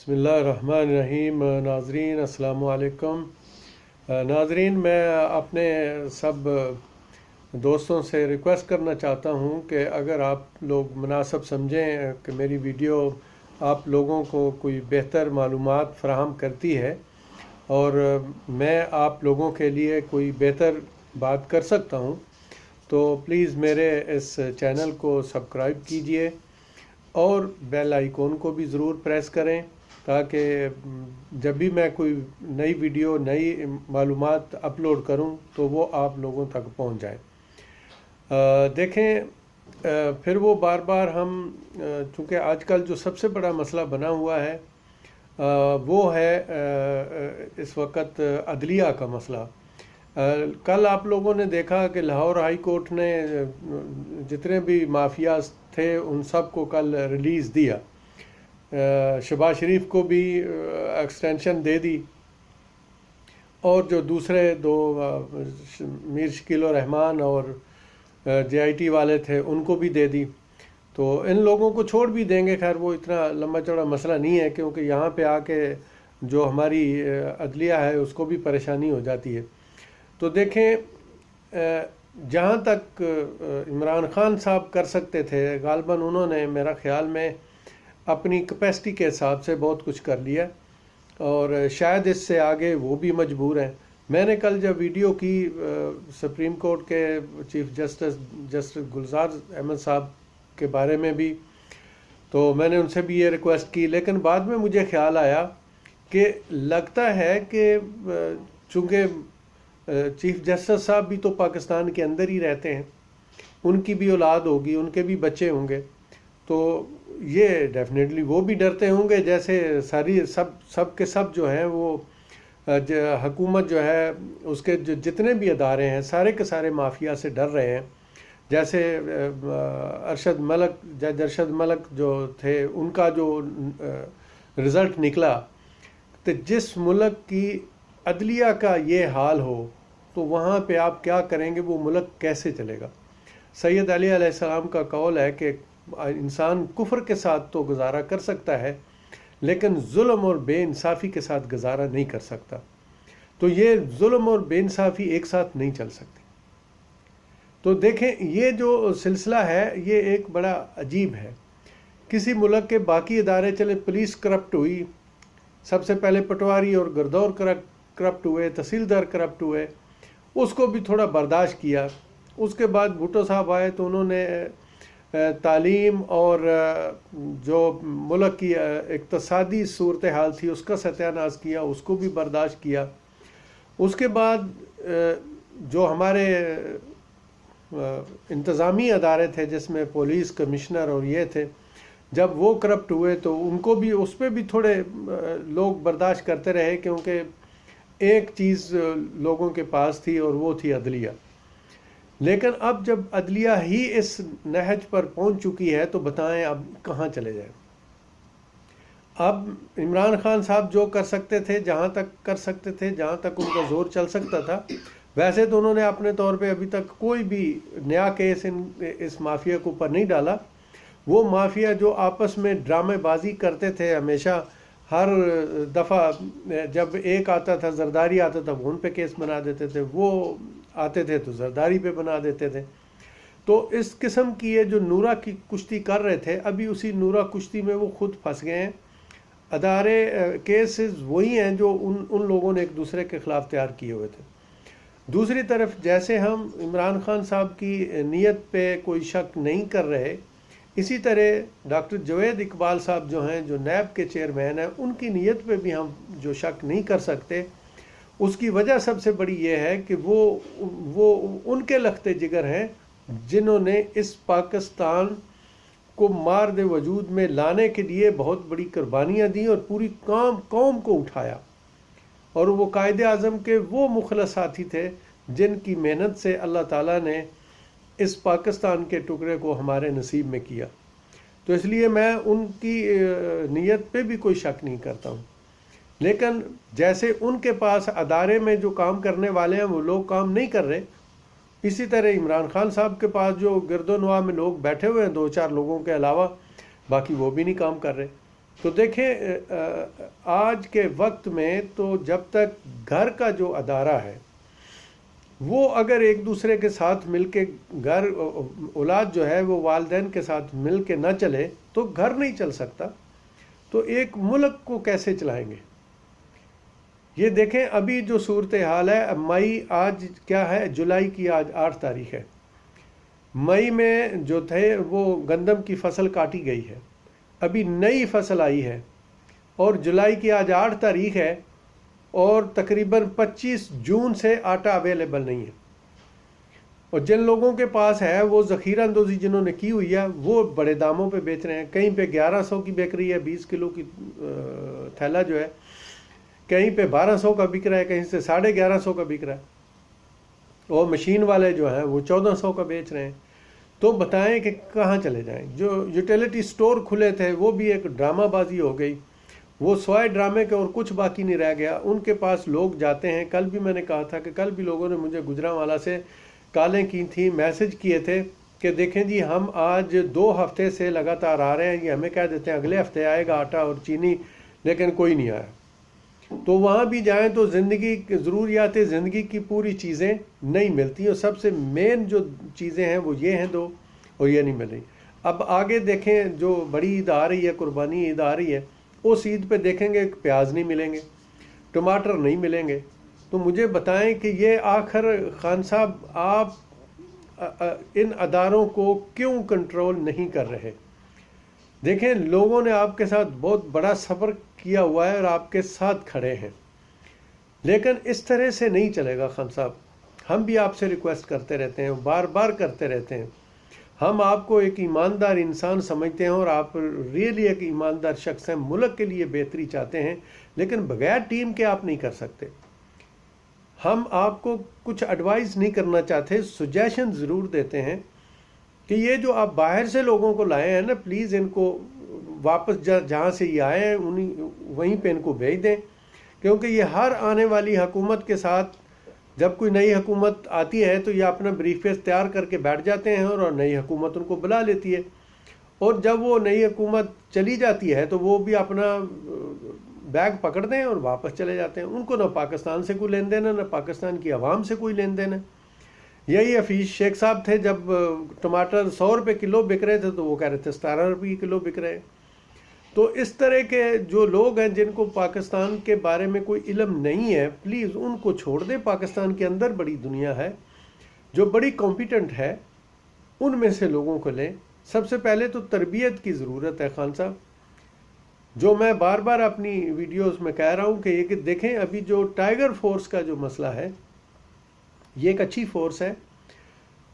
بسم اللہ الرحمن الرحیم۔ ناظرین السلام علیکم۔ ناظرین، میں اپنے سب دوستوں سے ریکویسٹ کرنا چاہتا ہوں کہ اگر آپ لوگ مناسب سمجھیں کہ میری ویڈیو آپ لوگوں کو کوئی بہتر معلومات فراہم کرتی ہے اور میں آپ لوگوں کے لیے کوئی بہتر بات کر سکتا ہوں، تو پلیز میرے اس چینل کو سبسکرائب کیجئے اور بیل آئیکن کو بھی ضرور پریس کریں تاکہ جب بھی میں کوئی نئی ویڈیو نئی معلومات اپلوڈ کروں تو وہ آپ لوگوں تک پہنچ جائے۔ دیکھیں، پھر وہ بار بار ہم چونکہ آج کل جو سب سے بڑا مسئلہ بنا ہوا ہے وہ ہے اس وقت عدلیہ کا مسئلہ۔ کل آپ لوگوں نے دیکھا کہ لاہور ہائی کورٹ نے جتنے بھی مافیاز تھے ان سب کو کل ریلیز دیا۔ شہباز شریف کو بھی ایکسٹینشن دے دی اور جو دوسرے دو میر شکیل الرحمان اور جے آئی ٹی والے تھے ان کو بھی دے دی۔ تو ان لوگوں کو چھوڑ بھی دیں گے، خیر وہ اتنا لمبا چوڑا مسئلہ نہیں ہے، کیونکہ یہاں پہ آ کے جو ہماری عدلیہ ہے اس کو بھی پریشانی ہو جاتی ہے۔ تو دیکھیں، جہاں تک عمران خان صاحب کر سکتے تھے غالباً انہوں نے میرا خیال میں اپنی کیپیسٹی کے حساب سے بہت کچھ کر لیا، اور شاید اس سے آگے وہ بھی مجبور ہیں۔ میں نے کل جب ویڈیو کی سپریم کورٹ کے چیف جسٹس گلزار احمد صاحب کے بارے میں بھی، تو میں نے ان سے بھی یہ ریکویسٹ کی، لیکن بعد میں مجھے خیال آیا کہ لگتا ہے کہ چونکہ چیف جسٹس صاحب بھی تو پاکستان کے اندر ہی رہتے ہیں، ان کی بھی اولاد ہوگی، ان کے بھی بچے ہوں گے، تو یہ ڈیفینیٹلی وہ بھی ڈرتے ہوں گے جیسے سب کے سب جو ہیں وہ حکومت جو ہے اس کے جتنے بھی ادارے ہیں سارے کے سارے مافیا سے ڈر رہے ہیں۔ جیسے جج ارشد ملک جو تھے ان کا جو رزلٹ نکلا، تو جس ملک کی عدلیہ کا یہ حال ہو تو وہاں پہ آپ کیا کریں گے، وہ ملک کیسے چلے گا؟ سید علی علیہ السلام کا قول ہے کہ انسان کفر کے ساتھ تو گزارا کر سکتا ہے لیکن ظلم اور بے انصافی کے ساتھ گزارا نہیں کر سکتا۔ تو یہ ظلم اور بے انصافی ایک ساتھ نہیں چل سکتی۔ تو دیکھیں، یہ جو سلسلہ ہے یہ ایک بڑا عجیب ہے۔ کسی ملک کے باقی ادارے چلے، پولیس کرپٹ ہوئی، سب سے پہلے پٹواری اور گردور کرپٹ ہوئے، تحصیلدار کرپٹ ہوئے، اس کو بھی تھوڑا برداشت کیا۔ اس کے بعد بھٹو صاحب آئے تو انہوں نے تعلیم اور جو ملک کی اقتصادی صورتحال تھی اس کا ستیہ ناش کیا، اس کو بھی برداشت کیا۔ اس کے بعد جو ہمارے انتظامی ادارے تھے جس میں پولیس کمشنر اور یہ تھے، جب وہ کرپٹ ہوئے تو ان کو بھی اس پہ بھی تھوڑے لوگ برداشت کرتے رہے، کیونکہ ایک چیز لوگوں کے پاس تھی اور وہ تھی عدلیہ۔ لیکن اب جب عدلیہ ہی اس نہج پر پہنچ چکی ہے تو بتائیں اب کہاں چلے جائیں؟ اب عمران خان صاحب جو کر سکتے تھے، جہاں تک کر سکتے تھے، جہاں تک ان کا زور چل سکتا تھا، ویسے تو انہوں نے اپنے طور پہ ابھی تک کوئی بھی نیا کیس اس مافیا کے اوپر نہیں ڈالا۔ وہ مافیا جو آپس میں ڈرامے بازی کرتے تھے ہمیشہ، ہر دفعہ جب ایک آتا تھا زرداری آتا تھا وہ ان پہ کیس بنا دیتے تھے، وہ آتے تھے تو زرداری پہ بنا دیتے تھے۔ تو اس قسم کی یہ جو نورا کی کشتی کر رہے تھے، ابھی اسی نورا کشتی میں وہ خود پھنس گئے ہیں۔ ادارے کیسز وہی ہیں جو ان لوگوں نے ایک دوسرے کے خلاف تیار کیے ہوئے تھے۔ دوسری طرف جیسے ہم عمران خان صاحب کی نیت پہ کوئی شک نہیں کر رہے، اسی طرح ڈاکٹر جوید اقبال صاحب جو ہیں، جو نیب کے چیئرمین ہیں، ان کی نیت پہ بھی ہم جو شک نہیں کر سکتے۔ اس کی وجہ سب سے بڑی یہ ہے کہ وہ ان کے لختے جگر ہیں جنہوں نے اس پاکستان کو مارد وجود میں لانے کے لیے بہت بڑی قربانیاں دیں اور پوری قوم کو اٹھایا، اور وہ قائد اعظم کے وہ مخلص ساتھی تھے جن کی محنت سے اللہ تعالیٰ نے اس پاکستان کے ٹکڑے کو ہمارے نصیب میں کیا۔ تو اس لیے میں ان کی نیت پہ بھی کوئی شک نہیں کرتا ہوں، لیکن جیسے ان کے پاس ادارے میں جو کام کرنے والے ہیں وہ لوگ کام نہیں کر رہے، اسی طرح عمران خان صاحب کے پاس جو گرد و نواح میں لوگ بیٹھے ہوئے ہیں، دو چار لوگوں کے علاوہ، باقی وہ بھی نہیں کام کر رہے۔ تو دیکھیں آج کے وقت میں تو جب تک گھر کا جو ادارہ ہے وہ اگر ایک دوسرے کے ساتھ مل کے اولاد جو ہے وہ والدین کے ساتھ مل کے نہ چلے تو گھر نہیں چل سکتا، تو ایک ملک کو کیسے چلائیں گے؟ یہ دیکھیں ابھی جو صورتحال ہے، مئی آج کیا ہے، جولائی کی آج 8 تاریخ ہے، مئی میں جو تھے وہ گندم کی فصل کاٹی گئی ہے، ابھی نئی فصل آئی ہے، اور جولائی کی آج 8 تاریخ ہے، اور تقریباً 25 جون سے آٹا اویلیبل نہیں ہے، اور جن لوگوں کے پاس ہے وہ ذخیرہ اندوزی جنہوں نے کی ہوئی ہے وہ بڑے داموں پہ بیچ رہے ہیں، کہیں پہ 1100 کی بک رہی ہے 20 کلو کی تھیلا جو ہے، کہیں پہ 1200 کا بک رہا ہے، کہیں سے 1150 کا بک رہا ہے، اور مشین والے جو ہیں وہ 1400 کا بیچ رہے ہیں۔ تو بتائیں کہ کہاں چلے جائیں؟ جو یوٹیلیٹی سٹور کھلے تھے وہ بھی ایک ڈرامہ بازی ہو گئی، وہ سوائے ڈرامے کے اور کچھ باقی نہیں رہ گیا، ان کے پاس لوگ جاتے ہیں۔ کل بھی میں نے کہا تھا کہ کل بھی لوگوں نے مجھے گجرانوالہ سے کالیں کی تھیں، میسج کیے تھے کہ دیکھیں جی ہم آج 2 ہفتے سے لگاتار آ رہے ہیں، یہ ہمیں کہہ دیتے ہیں اگلے ہفتے آئے گا آٹا اور چینی، لیکن کوئی نہیں آیا۔ تو وہاں بھی جائیں تو زندگی ضروریات زندگی کی پوری چیزیں نہیں ملتی، اور سب سے مین جو چیزیں ہیں وہ یہ ہیں 2، اور یہ نہیں مل رہی۔ اب آگے دیکھیں جو بڑی عید آ رہی ہے، قربانی عید آ رہی ہے، اس عید پہ دیکھیں گے پیاز نہیں ملیں گے، ٹماٹر نہیں ملیں گے۔ تو مجھے بتائیں کہ یہ آخر خان صاحب آپ ان اداروں کو کیوں کنٹرول نہیں کر رہے؟ دیکھیں لوگوں نے آپ کے ساتھ بہت بڑا صبر کیا ہوا ہے اور آپ کے ساتھ کھڑے ہیں، لیکن اس طرح سے نہیں چلے گا خان صاحب۔ ہم بھی آپ سے ریکویسٹ کرتے رہتے ہیں، بار بار کرتے رہتے ہیں، ہم آپ کو ایک ایماندار انسان سمجھتے ہیں اور آپ ریئلی ایک ایماندار شخص ہیں، ملک کے لیے بہتری چاہتے ہیں، لیکن بغیر ٹیم کے آپ نہیں کر سکتے۔ ہم آپ کو کچھ ایڈوائز نہیں کرنا چاہتے، سجیشن ضرور دیتے ہیں کہ یہ جو آپ باہر سے لوگوں کو لائے ہیں نا، پلیز ان کو واپس جہاں سے یہ آئے ہیں وہیں پہ ان کو بھیج دیں، کیونکہ یہ ہر آنے والی حکومت کے ساتھ جب کوئی نئی حکومت آتی ہے تو یہ اپنا بریف کیس تیار کر کے بیٹھ جاتے ہیں، اور نئی حکومت ان کو بلا لیتی ہے، اور جب وہ نئی حکومت چلی جاتی ہے تو وہ بھی اپنا بیگ پکڑ دیں اور واپس چلے جاتے ہیں۔ ان کو نہ پاکستان سے کوئی لین دین ہے، نہ پاکستان کی عوام سے کوئی لین دین ہے۔ یہی حفیظ شیخ صاحب تھے، جب ٹماٹر 100 روپے کلو بک رہے تھے تو وہ کہہ رہے تھے 17 روپے کلو بک رہے ہیں۔ تو اس طرح کے جو لوگ ہیں جن کو پاکستان کے بارے میں کوئی علم نہیں ہے، پلیز ان کو چھوڑ دیں۔ پاکستان کے اندر بڑی دنیا ہے جو بڑی کمپیٹنٹ ہے، ان میں سے لوگوں کو لیں۔ سب سے پہلے تو تربیت کی ضرورت ہے خان صاحب، جو میں بار بار اپنی ویڈیوز میں کہہ رہا ہوں کہ یہ کہ دیکھیں ابھی جو ٹائیگر فورس کا جو مسئلہ ہے، یہ ایک اچھی فورس ہے،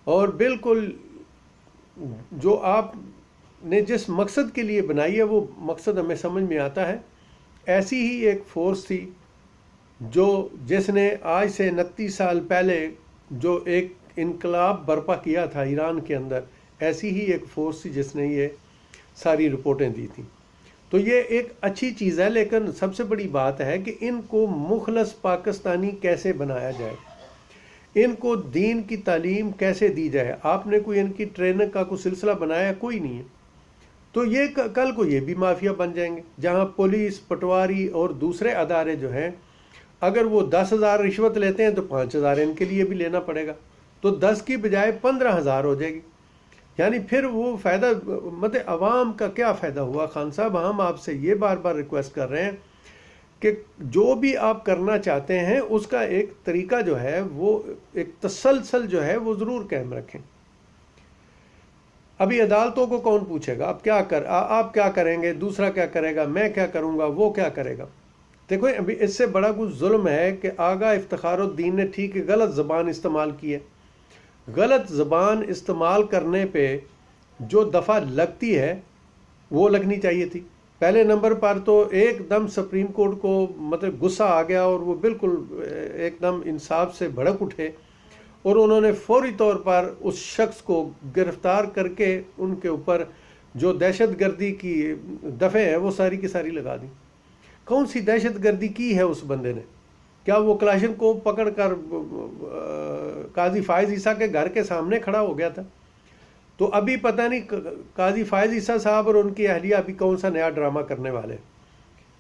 اور بالکل جو آپ نے جس مقصد کے لیے بنائی ہے وہ مقصد ہمیں سمجھ میں آتا ہے۔ ایسی ہی ایک فورس تھی جس نے آج سے 29 سال پہلے جو ایک انقلاب برپا کیا تھا ایران کے اندر، ایسی ہی ایک فورس تھی جس نے یہ ساری رپورٹیں دی تھیں۔ تو یہ ایک اچھی چیز ہے، لیکن سب سے بڑی بات ہے کہ ان کو مخلص پاکستانی کیسے بنایا جائے، ان کو دین کی تعلیم کیسے دی جائے۔ آپ نے کوئی ان کی ٹریننگ کا کوئی سلسلہ بنایا؟ کوئی نہیں ہے۔ تو یہ کل کو یہ بھی مافیا بن جائیں گے، جہاں پولیس، پٹواری اور دوسرے ادارے جو ہیں، اگر وہ 10,000 رشوت لیتے ہیں تو 5,000 ان کے لیے بھی لینا پڑے گا، تو 10 کی بجائے 15,000 ہو جائے گی۔ یعنی پھر وہ فائدہ مطلب عوام کا کیا فائدہ ہوا؟ خان صاحب ہم آپ سے یہ بار بار ریکویسٹ کر رہے ہیں کہ جو بھی آپ کرنا چاہتے ہیں اس کا ایک طریقہ جو ہے وہ ایک تسلسل جو ہے وہ ضرور قائم رکھیں۔ ابھی عدالتوں کو کون پوچھے گا آپ کیا کریں گے، دوسرا کیا کرے گا، میں کیا کروں گا، وہ کیا کرے گا؟ دیکھو ابھی اس سے بڑا کچھ ظلم ہے کہ آغا افتخار الدین نے ٹھیک ہے غلط زبان استعمال کی ہے۔ غلط زبان استعمال کرنے پہ جو دفعہ لگتی ہے وہ لگنی چاہیے تھی۔ پہلے نمبر پر تو ایک دم سپریم کورٹ کو مطلب غصہ آ گیا، اور وہ بالکل ایک دم انصاف سے بھڑک اٹھے، اور انہوں نے فوری طور پر اس شخص کو گرفتار کر کے ان کے اوپر جو دہشت گردی کی دفعے ہیں وہ ساری کی ساری لگا دیں۔ کون سی دہشت گردی کی ہے اس بندے نے؟ کیا وہ کلاشن کو پکڑ کر قاضی فائز عیسیٰ کے گھر کے سامنے کھڑا ہو گیا تھا؟ تو ابھی پتہ نہیں قاضی فائز عیسیٰ صاحب اور ان کی اہلیہ ابھی کون سا نیا ڈرامہ کرنے والے ہیں۔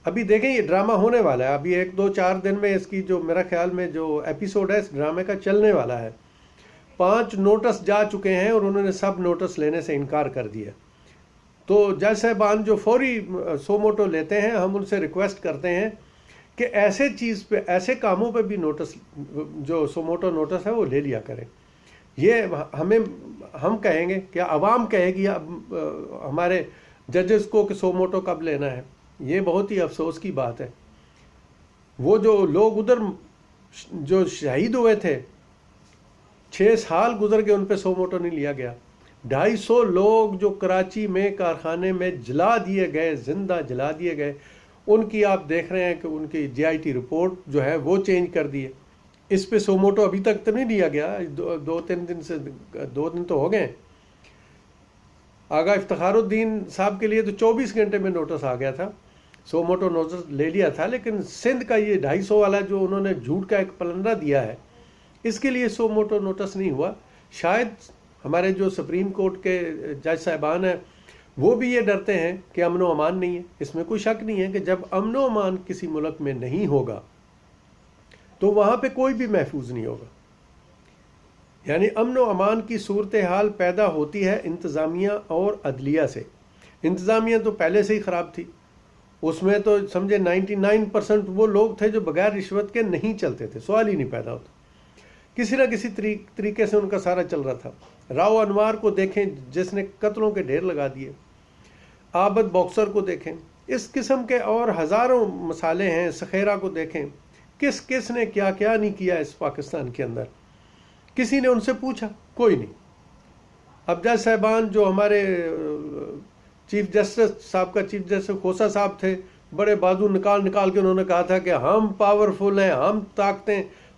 ابھی دیکھیں یہ ڈرامہ ہونے والا ہے، ابھی 1-2-4 دن میں اس کی جو میرا خیال میں جو ایپیسوڈ ہے اس ڈرامے کا چلنے والا ہے۔ 5 نوٹس جا چکے ہیں اور انہوں نے سب نوٹس لینے سے انکار کر دیا۔ تو جج صاحبان جو فوری سو موٹو لیتے ہیں، ہم ان سے ریکویسٹ کرتے ہیں کہ ایسے چیز پہ، ایسے کاموں پہ بھی نوٹس، جو سو موٹو نوٹس ہے وہ لے لیا کریں۔ یہ ہم کہیں گے کہ عوام کہے گی ہمارے ججز کو کہ سو موٹو کب لینا ہے؟ یہ بہت ہی افسوس کی بات ہے۔ وہ جو لوگ ادھر جو شہید ہوئے تھے، 6 سال گزر کے ان پہ سو موٹو نہیں لیا گیا۔ 250 لوگ جو کراچی میں کارخانے میں جلا دیے گئے، زندہ جلا دیے گئے، ان کی آپ دیکھ رہے ہیں کہ ان کی GIT رپورٹ جو ہے وہ چینج کر دی ہے۔ اس پہ سو موٹو ابھی تک تو نہیں لیا گیا، 2-3 دن سے 2 دن تو ہو گئے۔ آغا افتخار الدین صاحب کے لیے تو 24 گھنٹے میں نوٹس آ گیا تھا، سو موٹو نوٹس لے لیا تھا، لیکن سندھ کا یہ 250 والا جو انہوں نے جھوٹ کا ایک پلندہ دیا ہے، اس کے لیے سو موٹو نوٹس نہیں ہوا۔ شاید ہمارے جو سپریم کورٹ کے جج صاحبان ہیں وہ بھی یہ ڈرتے ہیں کہ امن و امان نہیں ہے۔ اس میں کوئی شک نہیں ہے کہ جب امن و امان کسی ملک میں نہیں ہوگا تو وہاں پہ کوئی بھی محفوظ نہیں ہوگا۔ یعنی امن و امان کی صورتحال پیدا ہوتی ہے انتظامیہ اور عدلیہ سے۔ انتظامیہ تو پہلے سے ہی خراب تھی، اس میں تو سمجھے 99% وہ لوگ تھے جو بغیر رشوت کے نہیں چلتے تھے، سوال ہی نہیں پیدا ہوتا، کسی نہ کسی طریقے سے ان کا سارا چل رہا تھا۔ راؤ انوار کو دیکھیں جس نے قتلوں کے ڈھیر لگا دیے، عابد باکسر کو دیکھیں، اس قسم کے اور ہزاروں مسالے ہیں، سخیرہ کو دیکھیں، کس نے کیا کیا نہیں کیا اس پاکستان کے اندر۔ کسی نے ان سے پوچھا؟ کوئی نہیں۔ اب جج صاحبان جو ہمارے چیف جسٹس صاحب کا چیف جسٹس کھوسا صاحب تھے، بڑے بازو نکال کے انہوں نے کہا تھا کہ ہم پاورفل ہیں،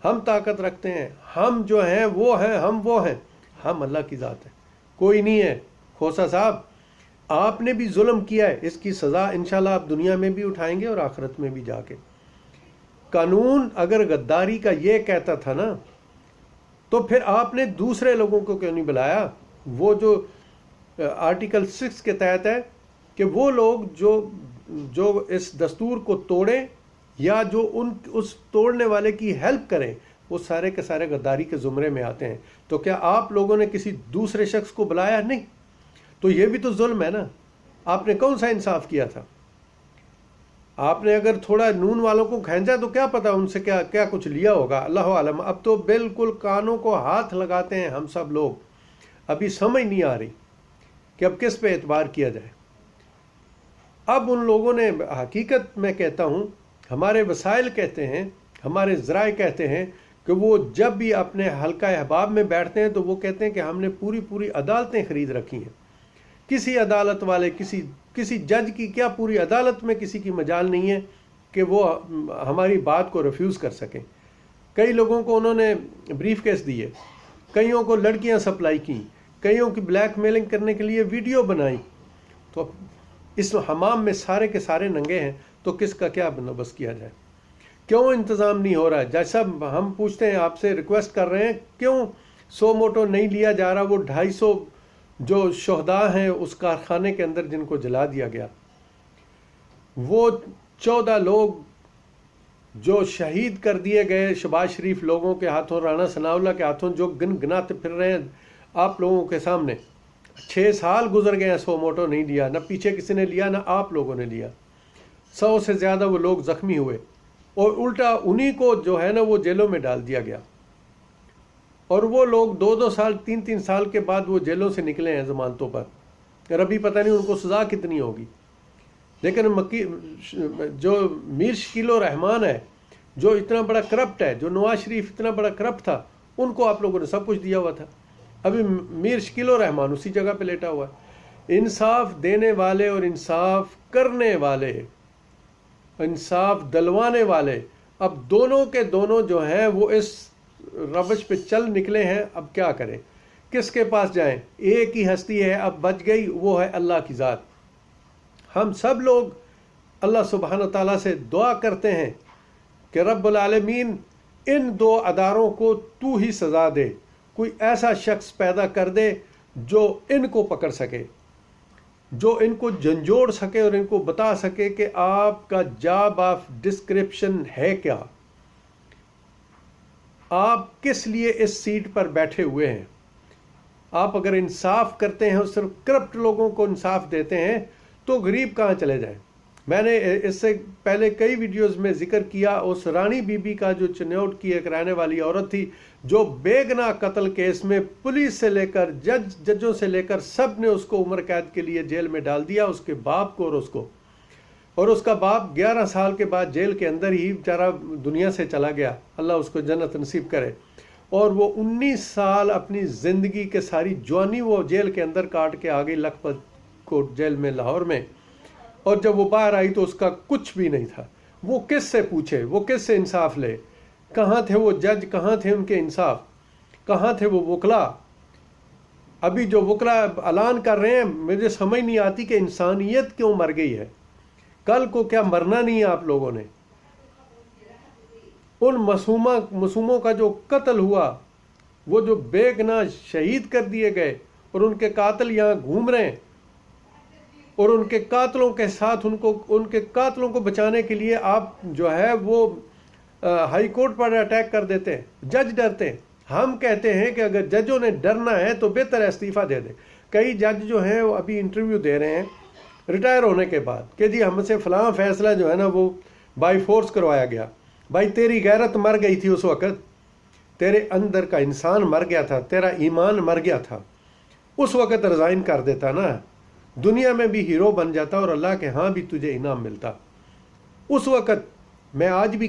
ہم طاقت رکھتے ہیں، ہم جو ہیں وہ ہیں، ہم وہ ہیں۔ ہم اللہ کی ذات ہے، کوئی نہیں ہے۔ کھوسا صاحب آپ نے بھی ظلم کیا ہے، اس کی سزا انشاءاللہ آپ دنیا میں بھی اٹھائیں گے اور آخرت میں بھی جا کے۔ قانون اگر غداری کا یہ کہتا تھا نا، تو پھر آپ نے دوسرے لوگوں کو کیوں نہیں بلایا؟ وہ جو آرٹیکل 6 کے تحت ہے کہ وہ لوگ جو اس دستور کو توڑیں یا جو اس توڑنے والے کی ہیلپ کریں، وہ سارے کے سارے غداری کے زمرے میں آتے ہیں۔ تو کیا آپ لوگوں نے کسی دوسرے شخص کو بلایا؟ نہیں۔ تو یہ بھی تو ظلم ہے نا۔ آپ نے کون سا انصاف کیا تھا؟ آپ نے اگر تھوڑا نون والوں کو کھینچا تو کیا پتا ان سے کیا کچھ لیا ہوگا، اللہ عالم۔ اب تو بالکل کانوں کو ہاتھ لگاتے ہیں ہم سب لوگ، ابھی سمجھ نہیں آ رہی کہ اب کس پہ اعتبار کیا جائے۔ اب ان لوگوں نے، حقیقت میں کہتا ہوں، ہمارے وسائل کہتے ہیں، ہمارے ذرائع کہتے ہیں کہ وہ جب بھی اپنے حلقہ احباب میں بیٹھتے ہیں تو وہ کہتے ہیں کہ ہم نے پوری عدالتیں خرید رکھی ہیں۔ کسی عدالت والے، کسی جج کی کیا پوری عدالت میں کسی کی مجال نہیں ہے کہ وہ ہماری بات کو ریفیوز کر سکیں۔ کئی لوگوں کو انہوں نے بریف کیس دیے، کئیوں کو لڑکیاں سپلائی کی، کئیوں کی بلیک میلنگ کرنے کے لیے ویڈیو بنائی۔ تو اس حمام میں سارے کے سارے ننگے ہیں، تو کس کا کیا بندوبست کیا جائے؟ کیوں انتظام نہیں ہو رہا ہے؟ جج صاحب ہم پوچھتے ہیں، آپ سے ریکویسٹ کر رہے ہیں، کیوں سو موٹو نہیں لیا جا رہا؟ وہ 250 جو شہداء ہیں اس کارخانے کے اندر جن کو جلا دیا گیا، وہ 14 لوگ جو شہید کر دیے گئے شہباز شریف لوگوں کے ہاتھوں، رانا ثناء اللہ کے ہاتھوں، جو گناتے پھر رہے ہیں آپ لوگوں کے سامنے۔ 6 سال گزر گئے ہیں، سو موٹو نہیں لیا، نہ پیچھے کسی نے لیا، نہ آپ لوگوں نے لیا۔ 100 سے زیادہ وہ لوگ زخمی ہوئے، اور الٹا انہی کو جو ہے نا وہ جیلوں میں ڈال دیا گیا، اور وہ لوگ 2 سال 3 سال کے بعد وہ جیلوں سے نکلے ہیں ضمانتوں پر، اور ابھی پتہ نہیں ان کو سزا کتنی ہوگی۔ لیکن جو میر شکیل الرحمان ہے، جو اتنا بڑا کرپٹ ہے، جو نواز شریف اتنا بڑا کرپٹ تھا، ان کو آپ لوگوں نے سب کچھ دیا ہوا تھا۔ ابھی میر شکیل الرحمان اسی جگہ پہ لیٹا ہوا ہے۔ انصاف دینے والے اور انصاف کرنے والے، انصاف دلوانے والے، اب دونوں کے دونوں جو ہیں وہ اس روش پہ چل نکلے ہیں۔ اب کیا کریں، کس کے پاس جائیں؟ ایک ہی ہستی ہے اب بچ گئی، وہ ہے اللہ کی ذات۔ ہم سب لوگ اللہ سبحانہ تعالیٰ سے دعا کرتے ہیں کہ رب العالمین ان 2 اداروں کو تو ہی سزا دے، کوئی ایسا شخص پیدا کر دے جو ان کو پکڑ سکے، جو ان کو جھنجھوڑ سکے اور ان کو بتا سکے کہ آپ کا جاب آف ڈسکرپشن ہے کیا، آپ کس لیے اس سیٹ پر بیٹھے ہوئے ہیں۔ آپ اگر انصاف کرتے ہیں اور صرف کرپٹ لوگوں کو انصاف دیتے ہیں تو غریب کہاں چلے جائیں۔ میں نے اس سے پہلے کئی ویڈیوز میں ذکر کیا اس رانی بی بی کا، جو چنوٹ کی ایک رہنے والی عورت تھی، جو بے گناہ قتل کیس میں پولیس سے لے کر ججوں سے لے کر سب نے اس کو عمر قید کے لیے جیل میں ڈال دیا، اس کے باپ کو اور اس کا باپ 11 سال کے بعد جیل کے اندر ہی بیچارہ دنیا سے چلا گیا، اللہ اس کو جنت نصیب کرے۔ اور وہ 19 سال اپنی زندگی کے ساری جوانی وہ جیل کے اندر کاٹ کے آ گئی، لکھپت کوٹ جیل میں لاہور میں، اور جب وہ باہر آئی تو اس کا کچھ بھی نہیں تھا۔ وہ کس سے پوچھے، وہ کس سے انصاف لے؟ کہاں تھے وہ جج، کہاں تھے ان کے انصاف، کہاں تھے وہ وکلا؟ ابھی جو وکلا اعلان کر رہے ہیں، مجھے سمجھ نہیں آتی کہ انسانیت کیوں مر گئی ہے۔ کل کو کیا مرنا نہیں ہے آپ لوگوں نے؟ ان معصوموں کا جو قتل ہوا، وہ جو بے گناہ شہید کر دیے گئے، اور ان کے قاتل یہاں گھوم رہے ہیں، اور ان کے قاتلوں کے ساتھ ان کے قاتلوں کو بچانے کے لیے آپ جو ہے وہ ہائی کورٹ پر اٹیک کر دیتے ہیں، جج ڈرتے ہیں۔ ہم کہتے ہیں کہ اگر ججوں نے ڈرنا ہے تو بہتر ہے استعفیٰ دے دیں۔ کئی جج جو ہیں وہ ابھی انٹرویو دے رہے ہیں ریٹائر ہونے کے بعد کہ جی ہم سے فلاں فیصلہ جو ہے نا وہ بائی فورس کروایا گیا۔ بھائی تیری غیرت مر گئی تھی اس وقت، تیرے اندر کا انسان مر گیا تھا، تیرا ایمان مر گیا تھا، اس وقت ریزائن کر دیتا نا، دنیا میں بھی ہیرو بن جاتا اور اللہ کے ہاں بھی تجھے انعام ملتا۔ اس وقت میں آج بھی